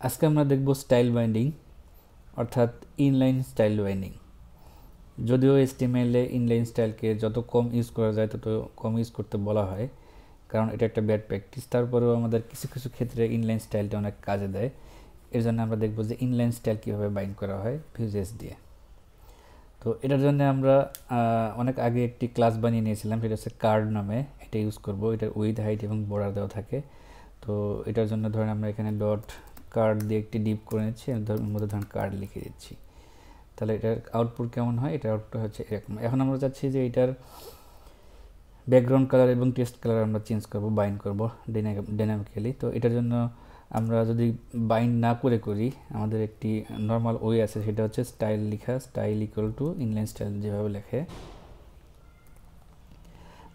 আজকে আমরা দেখব স্টাইল বাইন্ডিং অর্থাৎ ইনলাইন স্টাইল বাইন্ডিং। যদিও HTML-এ ইনলাইন স্টাইলকে যত কম ইউজ করা যায় তত কম ইউজ করতে বলা হয়, কারণ এটা একটা ব্যাড প্র্যাকটিস। তারপরেও আমাদের কিছু কিছু ক্ষেত্রে ইনলাইন স্টাইলটা অনেক কাজে দেয়। এর জন্য আমরা দেখব যে ইনলাইন স্টাইল কীভাবে বাইন্ড করা হয় Vue.js দিয়ে। তো এটার জন্য আমরা অনেক আগে একটি ক্লাস বানিয়ে নিয়েছিলাম, সেটা হচ্ছে কার্ড নামে। এটা ইউজ করব, এটার উইথ, হাইট এবং বর্ডার দেওয়া থাকে। তো এটার জন্য ধরেন আমরা এখানে ডট কার্ড দিয়ে একটি ডিপ করে নিচ্ছি, এর মধ্যে ধরেন কার্ড লিখে দিচ্ছি। তাহলে এটার আউটপুট কেমন হয়? এটার আউটপুট হচ্ছে এরকম। এখন আমরা চাচ্ছি যে এটার ব্যাকগ্রাউন্ড কালার এবং টেক্সট কালার আমরা চেঞ্জ করব, বাইন্ড করব ডাইনামিক্যালি। তো এটার জন্য আমরা যদি বাইন্ড না করি, আমাদের একটি নর্মাল ওয়ে আছে, সেটা হচ্ছে স্টাইল লেখা, style equal to inline style যেভাবে লেখে।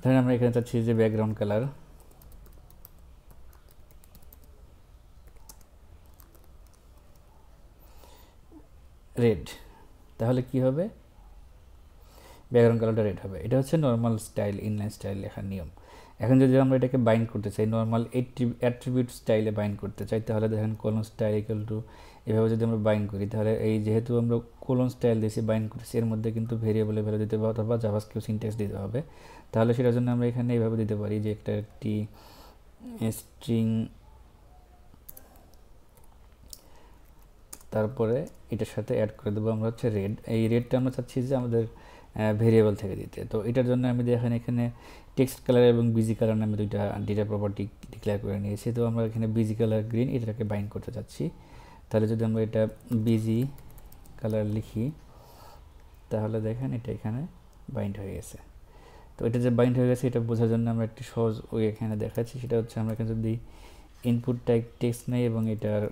ধরেন আমরা এখানে চাচ্ছি যে ব্যাকগ্রাউন্ড কালার রেড, তাহলে কি হবে? ব্যাকগ্রাউন্ড কালারটা রেড হবে। এটা হচ্ছে নর্মাল স্টাইল, ইনলাইন স্টাইল লেখার নিয়ম। এখন যদি আমরা এটাকে বাইন্ড করতে চাই, নর্মাল অ্যাট্রিবিউট স্টাইলে বাইন্ড করতে চাই, তাহলে দেখেন কোলন স্টাইল ইকুয়াল টু, এভাবে যদি আমরা বাইন্ড করি, তাহলে এই যেহেতু আমরা কোলন স্টাইল দিয়েছি, বাইন্ড করতেছি, এর মধ্যে কিন্তু ভেরিয়েবলের ভ্যালু দিতে হবে অথবা জাভাস্ক্রিপ্ট সিনট্যাক্স দিতে হবে। তাহলে সেটার জন্য আমরা এখানে এইভাবে দিতে পারি যে একটি স্ট্রিং, তারপরে এটার সাথে অ্যাড করে দেবো আমরা হচ্ছে রেড। এই রেডটা আমরা চাচ্ছি যে আমাদের ভেরিয়েবল থেকে দিতে। তো এটার জন্য আমি দেখেন এখানে টেক্সট কালার এবং বিজি কালার নামে দুইটা ডেটা প্রপার্টি ডিক্লেয়ার করে নিয়েছি। তো আমরা এখানে বিজি কালার গ্রিন এটাকে বাইন্ড করতে চাচ্ছি। তাহলে যদি আমরা এটা বিজি কালার লিখি, তাহলে দেখেন এটা এখানে বাইন্ড হয়ে গেছে। তো এটা যে বাইন্ড হয়ে গেছে, এটা বোঝার জন্য আমরা একটি সহজ ওই এখানে দেখাচ্ছি। সেটা হচ্ছে আমরা এখানে যদি ইনপুট টাইপ টেক্সট নেই এবং এটার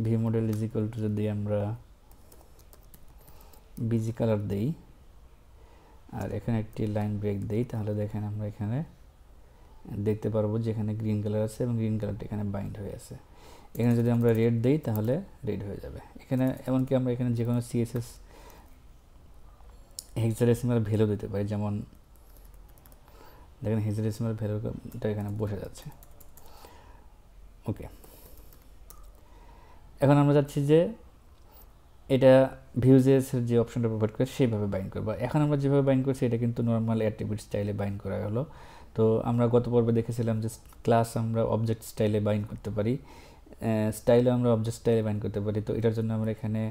V model is equal to যদি আমরা বিজি কালার দেই আর এখানে একটি লাইন ব্রেক দেই, তাহলে দেখেন আমরা এখানে দেখতে পারবো যে এখানে গ্রিন কালার আছে এবং গ্রিন কালারটা এখানে বাইন্ড হয়ে আছে। এখানে যদি আমরা রেড দেই তাহলে রেড হয়ে যাবে। এখানে এমনকি আমরা এখানে যে কোনো CSS হেক্সাডেসিমাল ভ্যালু দিতে পারি, যেমন দেখেন হেক্সাডেসিমাল ভ্যালুটা এখানে বসে যাচ্ছে। ওকে, এখন আমরা চাচ্ছি যে এটা Vue.js এর যে অপশনটা প্রোভাইড করে সেইভাবে বাইন্ড করবো। এখন আমরা যেভাবে বাইন্ড করছি এটা কিন্তু নর্মাল অ্যাট্রিবিউট স্টাইলে বাইন্ড করা হলো। তো আমরা গত পর্বে দেখেছিলাম যে ক্লাস আমরা অবজেক্ট স্টাইলে বাইন্ড করতে পারি, স্টাইলে আমরা অবজেক্ট স্টাইলে বাইন্ড করতে পারি। তো এটার জন্য আমরা এখানে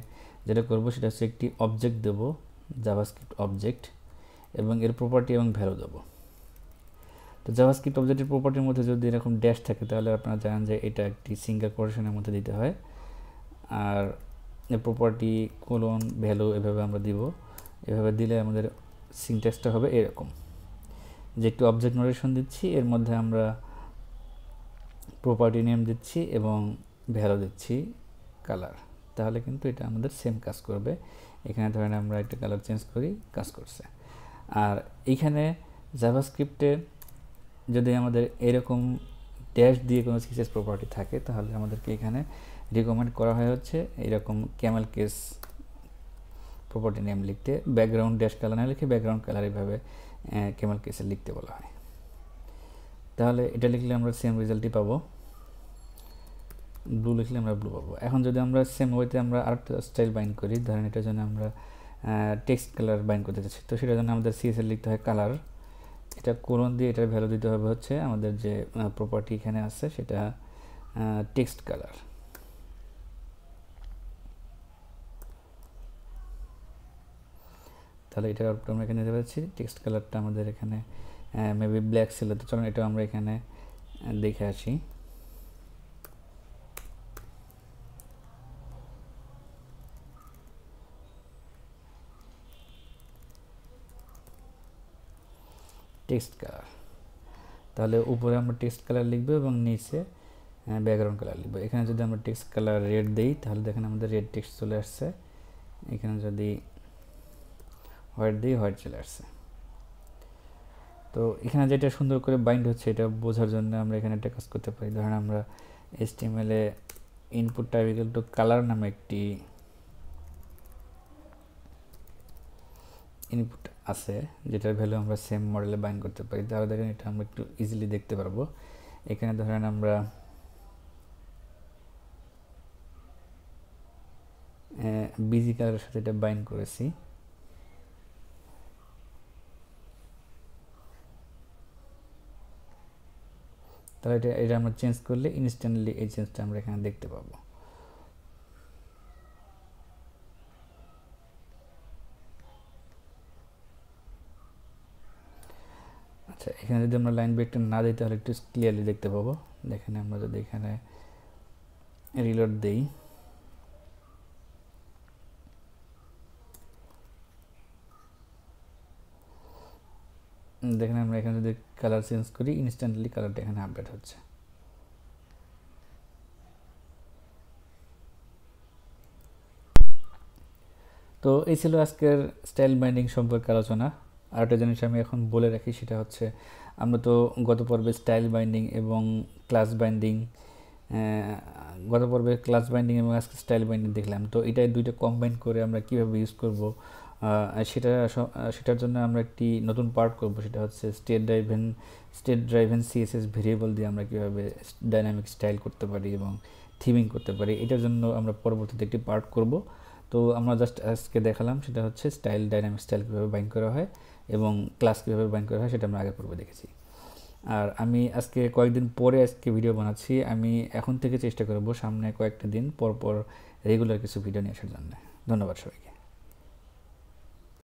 যেটা করব সেটা হচ্ছে একটি অবজেক্ট দেবো, জাভাস্ক্রিপ্ট অবজেক্ট, এবং এর প্রপার্টি এবং ভ্যালু দেবো। তো জাভাস্ক্রিপ্ট অবজেক্টের প্রপার্টির মধ্যে যদি এরকম ড্যাশ থাকে, তাহলে আপনারা জানেন যে এটা একটি সিঙ্গেল কোটেশনের মধ্যে দিতে হয়। আর প্রপার্টি কোলন ভ্যালু এভাবে আমরা দিব। এভাবে দিলে আমাদের সিনট্যাক্সটা হবে এরকম, যে একটু অবজেক্ট নোটেশন দিচ্ছি, এর মধ্যে আমরা প্রপার্টি নেম দিচ্ছি এবং ভ্যালু দিচ্ছি কালার। তাহলে কিন্তু এটা আমাদের সেম কাজ করবে। এখানে ধরেন আমরা একটা কালার চেঞ্জ করি, কাজ করছে। আর এইখানে জাভাস্ক্রিপ্টে যদি আমাদের এরকম ড্যাশ দিয়ে কোনো CSS প্রপার্টি থাকে, তাহলে আমাদেরকে এখানে রিকমেন্ড করা হয় হচ্ছে এরকম ক্যামেল কেস প্রপার্টি নেম লিখতে, ব্যাকগ্রাউন্ড ড্যাশ কালার না লিখে ব্যাকগ্রাউন্ড কালার এভাবে ক্যামেল কেসে লিখতে বলা হয়। তাহলে এটা লিখলে আমরা সেম রেজাল্টই পাবো, ব্লু লিখলে আমরা ব্লু পাবো। এখন যদি আমরা সেম ওয়েতে আমরা আরেকটা স্টাইল বাইন্ড করি, ধরেন এটার জন্য আমরা টেক্সট কালার বাইন্ড করতে চাচ্ছি। তো সেটার জন্য আমাদের CSS লিখতে হয় কালার, এটা কোলন দিয়ে এটার ভ্যালু দিতে হবে হচ্ছে আমাদের যে প্রপার্টি এখানে আছে সেটা টেক্সট কালার। তাহলে এটার আউটপুট আমরা এখানে দিতে পারছি। টেক্সট কালারটা আমাদের এখানে মেবি ব্ল্যাক ছিল, তো চলুন এটা আমরা এখানে দেখে আসি। টেক্সট কালার, তাহলে উপরে আমরা টেক্সট কালার লিখবো এবং নিচে ব্যাকগ্রাউন্ড কালার লিখবো। এখানে যদি আমরা টেক্সট কালার রেড দিই, তাহলে দেখেন আমাদের রেড টেক্সট চলে আসছে। এখানে যদি হোয়াইট দিই, হোয়াইট চলে আসছে। তো এখানে যেটা সুন্দর করে বাইন্ড হচ্ছে এটা বোঝার জন্য আমরা এখানে একটা কাজ করতে পারি। ধরেন আমরা HTML-এ input type equal to colour নামে একটি ইনপুট আছে, যেটার ভ্যালু আমরা সেম মডেলে বাইন্ড করতে পারি। তাহলে দেখেন এটা আমরা একটু ইজিলি দেখতে পারবো। এখানে ধরেন আমরা বিজি কালারের সাথে এটা বাইন্ড করেছি। তাহলে এটা আমরা চেঞ্জ করলে ইনস্ট্যান্টলি এই চেঞ্জটা আমরা এখানে দেখতে পাবো। আচ্ছা, এখানে যদি আমরা লাইন ব্রেকটা না দিই তাহলে একটু ক্লিয়ারলি দেখতে পাবো। দেখেন আমরা যদি এখানে রিলোড দেই, দেখেন আমরা এখানে যদি কালার চেঞ্জ করি ইনস্ট্যান্টলি কালারটা এখানে আপডেট হচ্ছে। তো এই ছিল আজকের স্টাইল বাইন্ডিং সম্পর্কে আলোচনা। আর একটা জিনিস আমি এখন বলে রাখি, সেটা হচ্ছে আমরা তো গত পর্বে স্টাইল বাইন্ডিং এবং ক্লাস বাইন্ডিং, গত পর্বে ক্লাস বাইন্ডিং এবং আজকে স্টাইল বাইন্ডিং দেখলাম। তো এটাই দুইটা কম্বাইন করে আমরা কীভাবে ইউজ করব সেটার জন্য আমরা একটি নতুন পার্ট করব, সেটা হচ্ছে স্টেট ড্রাইভেন সিএসএস ভেরিয়েবল দিয়ে আমরা কীভাবে ডাইনামিক স্টাইল করতে পারি এবং থিমিং করতে পারি। এটার জন্য আমরা পরবর্তীতে একটি পার্ট করব। তো আমরা জাস্ট আজকে দেখালাম সেটা হচ্ছে ডাইনামিক স্টাইল কীভাবে বাইন্ড করা হয় এবং ক্লাস কীভাবে বাইন্ড করা হয় সেটা আমরা আগের পর্বে দেখেছি। আর আমি আজকে কয়েকদিন পরে আজকে ভিডিও বানাচ্ছি। আমি এখন থেকে চেষ্টা করব সামনে কয়েকটা দিন পর পর রেগুলার কিছু ভিডিও নিয়ে আসার জন্য। ধন্যবাদ সবাইকে।